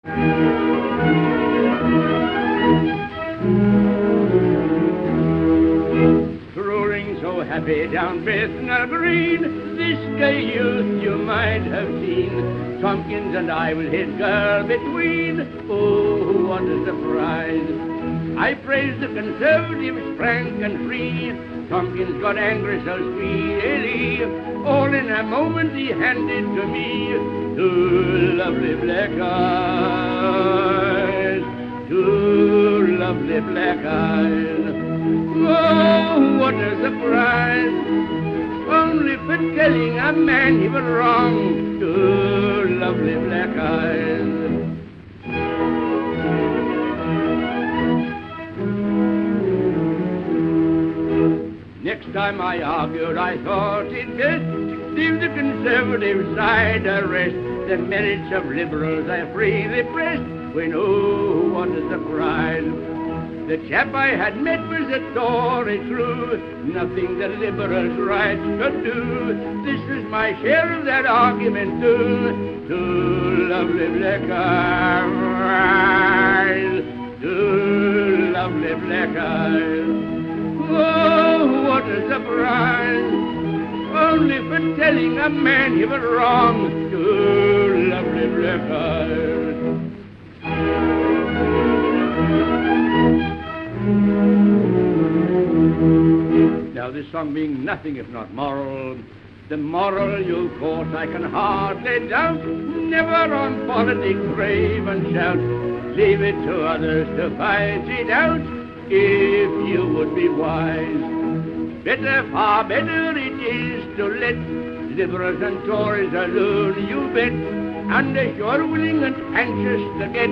Roaring so happy down Bethnal Green, this gay youth you might have seen. Tompkins and I will hit girl between. Oh, what a surprise! I praised the Conservatives frank and free. Tompkins got angry so speedily. All in a moment he handed to me two lovely black eyes, two lovely black eyes. Oh, what a surprise! Only for telling a man he was wrong, two lovely black eyes. Next time I argued, I thought it best leave the Conservative side a rest. The merits of Liberals I freely pressed, when oh, what a surprise! The chap I had met was a Tory true, nothing the Liberals' rights could do. This was my share of that argument too. Two lovely black eyes, two lovely black eyes. Oh, what a surprise! Only for telling a man he was wrong, two lovely black eyes. Now this song being nothing if not moral, the moral you quote I can hardly doubt. Never on politics rave and shout, leave it to others to fight it out. If you would be wise, better, far better it is to let Liberals and Tories alone, you bet, and if you're willing and anxious to get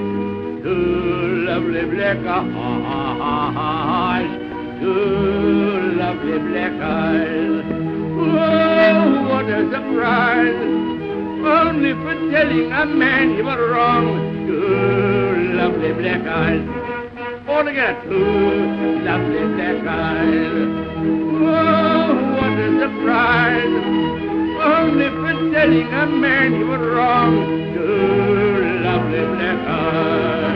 two lovely black eyes, two lovely black eyes. Oh, what a surprise! Only for telling a man he was wrong, two lovely black eyes. All together, two lovely black eyes. Oh, what a surprise! Only for telling a man he was wrong, two lovely black eyes.